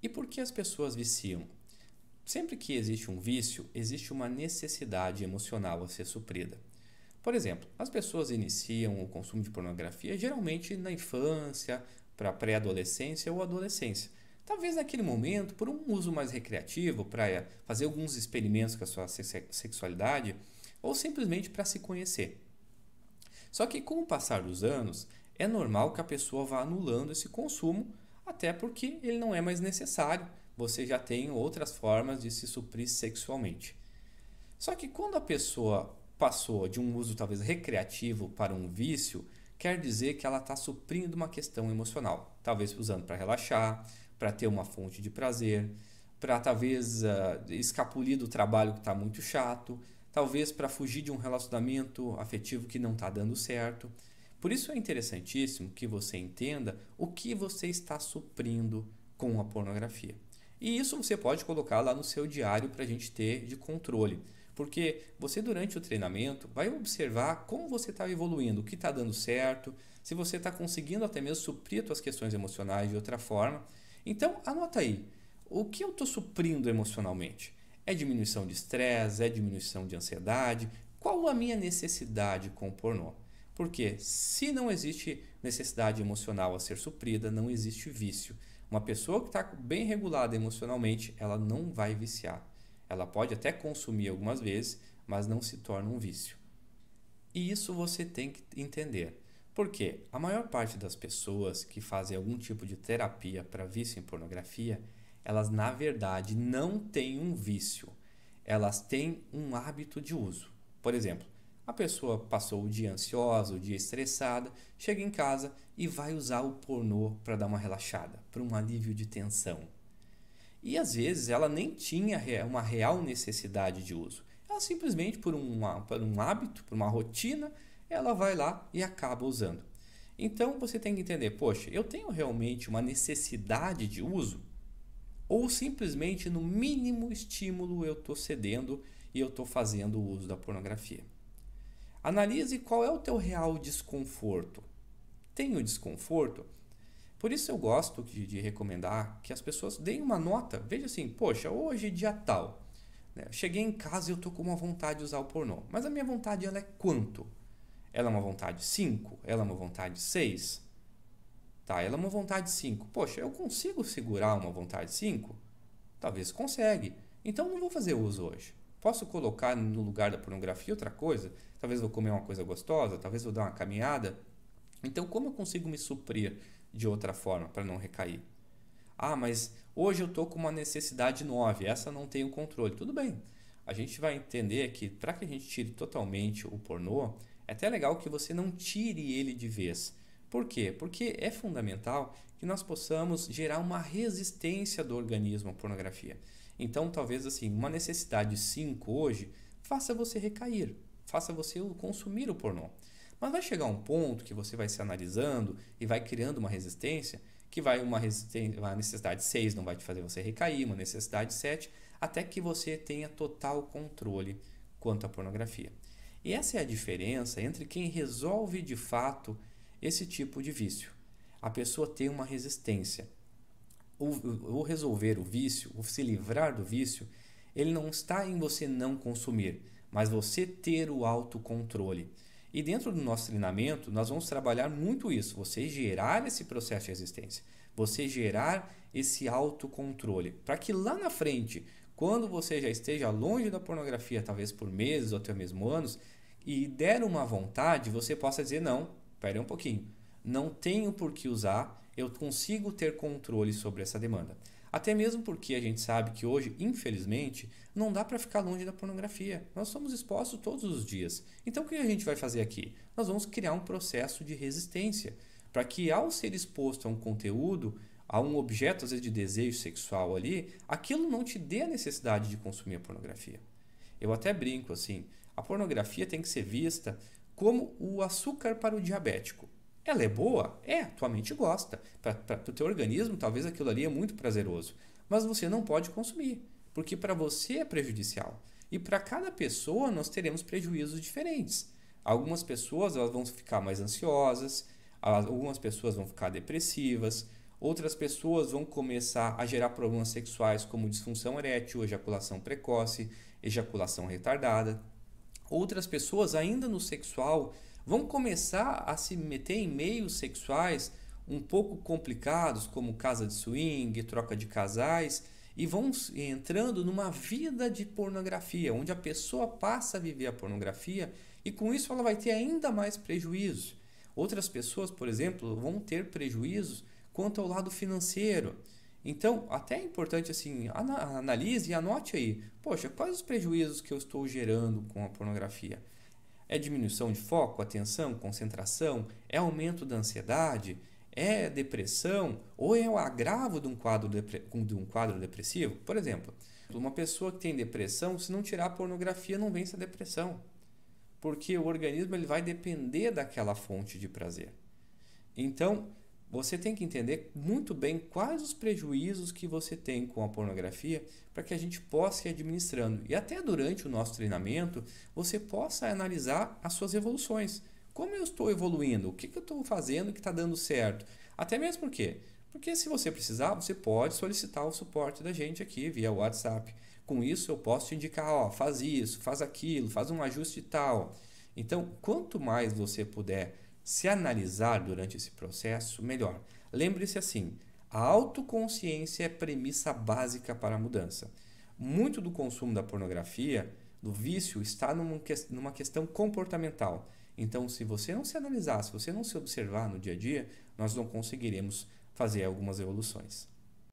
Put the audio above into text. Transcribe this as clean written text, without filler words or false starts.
E por que as pessoas viciam? Sempre que existe um vício, existe uma necessidade emocional a ser suprida. Por exemplo, as pessoas iniciam o consumo de pornografia geralmente na infância, para a pré-adolescência ou adolescência. Talvez naquele momento, por um uso mais recreativo, para fazer alguns experimentos com a sua sexualidade, ou simplesmente para se conhecer. Só que com o passar dos anos, é normal que a pessoa vá anulando esse consumo, até porque ele não é mais necessário. Você já tem outras formas de se suprir sexualmente. Só que quando a pessoa passou de um uso talvez recreativo para um vício, quer dizer que ela está suprindo uma questão emocional. Talvez usando para relaxar, para ter uma fonte de prazer, para talvez escapulir do trabalho que está muito chato, talvez para fugir de um relacionamento afetivo que não está dando certo. Por isso é interessantíssimo que você entenda o que você está suprindo com a pornografia. E isso você pode colocar lá no seu diário para a gente ter de controle. Porque você, durante o treinamento, vai observar como você está evoluindo, o que está dando certo, se você está conseguindo até mesmo suprir as suas questões emocionais de outra forma. Então, anota aí, o que eu estou suprindo emocionalmente? É diminuição de estresse? É diminuição de ansiedade? Qual a minha necessidade com o pornô? Porque se não existe necessidade emocional a ser suprida, não existe vício. Uma pessoa que está bem regulada emocionalmente, ela não vai viciar. Ela pode até consumir algumas vezes, mas não se torna um vício. E isso você tem que entender. Porque a maior parte das pessoas que fazem algum tipo de terapia para vício em pornografia, elas na verdade não têm um vício. Elas têm um hábito de uso. Por exemplo, a pessoa passou o dia ansiosa, o dia estressada, chega em casa e vai usar o pornô para dar uma relaxada, para um alívio de tensão. E às vezes ela nem tinha uma real necessidade de uso. Ela simplesmente, por um hábito, por uma rotina, ela vai lá e acaba usando. Então você tem que entender, poxa, eu tenho realmente uma necessidade de uso? Ou simplesmente no mínimo estímulo eu estou cedendo e eu estou fazendo o uso da pornografia? Analise qual é o teu real desconforto. Tem o desconforto? Por isso eu gosto de recomendar que as pessoas deem uma nota. Veja assim, poxa, hoje é dia tal. Né? Cheguei em casa e eu estou com uma vontade de usar o pornô. Mas a minha vontade ela é quanto? Ela é uma vontade 5? Ela é uma vontade 6? Tá, ela é uma vontade 5. Poxa, eu consigo segurar uma vontade 5? Talvez consegue. Então não vou fazer uso hoje. Posso colocar no lugar da pornografia outra coisa? Talvez vou comer uma coisa gostosa, talvez vou dar uma caminhada. Então como eu consigo me suprir de outra forma para não recair? Ah, mas hoje eu estou com uma necessidade 9, essa não tenho controle. Tudo bem, a gente vai entender que para que a gente tire totalmente o pornô, é até legal que você não tire ele de vez. Por quê? Porque é fundamental que nós possamos gerar uma resistência do organismo à pornografia. Então, talvez assim, uma necessidade 5 hoje faça você recair, faça você consumir o pornô. Mas vai chegar um ponto que você vai se analisando e vai criando uma resistência, que vai uma necessidade 6 não vai te fazer você recair, uma necessidade 7, até que você tenha total controle quanto à pornografia. E essa é a diferença entre quem resolve de fato esse tipo de vício. A pessoa tem uma resistência. O resolver o vício, o se livrar do vício, ele não está em você não consumir, mas você ter o autocontrole. E dentro do nosso treinamento, nós vamos trabalhar muito isso, você gerar esse processo de resistência, você gerar esse autocontrole, para que lá na frente, quando você já esteja longe da pornografia, talvez por meses ou até mesmo anos, e der uma vontade, você possa dizer, não, espere um pouquinho, não tenho por que usar, eu consigo ter controle sobre essa demanda. Até mesmo porque a gente sabe que hoje, infelizmente, não dá para ficar longe da pornografia. Nós somos expostos todos os dias. Então o que a gente vai fazer aqui? Nós vamos criar um processo de resistência para que ao ser exposto a um conteúdo, a um objeto às vezes de desejo sexual ali, aquilo não te dê a necessidade de consumir a pornografia. Eu até brinco assim, a pornografia tem que ser vista como o açúcar para o diabético. Ela é boa? É, tua mente gosta. Para o teu organismo, talvez aquilo ali é muito prazeroso. Mas você não pode consumir, porque para você é prejudicial. E para cada pessoa nós teremos prejuízos diferentes. Algumas pessoas elas vão ficar mais ansiosas, algumas pessoas vão ficar depressivas, Outras pessoas vão começar a gerar problemas sexuais como disfunção erétil, ejaculação precoce, ejaculação retardada. Outras pessoas, ainda no sexual, vão começar a se meter em meios sexuais um pouco complicados, como casa de swing, troca de casais, e vão entrando numa vida de pornografia, onde a pessoa passa a viver a pornografia e com isso ela vai ter ainda mais prejuízos. Outras pessoas, por exemplo, vão ter prejuízos quanto ao lado financeiro. Então, até é importante assim, analise e anote aí, poxa, quais os prejuízos que eu estou gerando com a pornografia? É diminuição de foco, atenção, concentração? É aumento da ansiedade? É depressão? Ou é o agravo de um quadro depressivo? Por exemplo, uma pessoa que tem depressão, se não tirar a pornografia, não vence a depressão. Porque o organismo ele vai depender daquela fonte de prazer. Então, você tem que entender muito bem quais os prejuízos que você tem com a pornografia para que a gente possa ir administrando. E até durante o nosso treinamento, você possa analisar as suas evoluções. Como eu estou evoluindo? O que eu estou fazendo que está dando certo? Até mesmo por quê? Porque se você precisar, você pode solicitar o suporte da gente aqui via WhatsApp. Com isso, eu posso te indicar, ó, faz isso, faz aquilo, faz um ajuste tal. Então, quanto mais você puder se analisar durante esse processo, melhor. Lembre-se assim, a autoconsciência é premissa básica para a mudança. Muito do consumo da pornografia, do vício, está numa questão comportamental. Então, se você não se analisar, se você não se observar no dia a dia, nós não conseguiremos fazer algumas evoluções.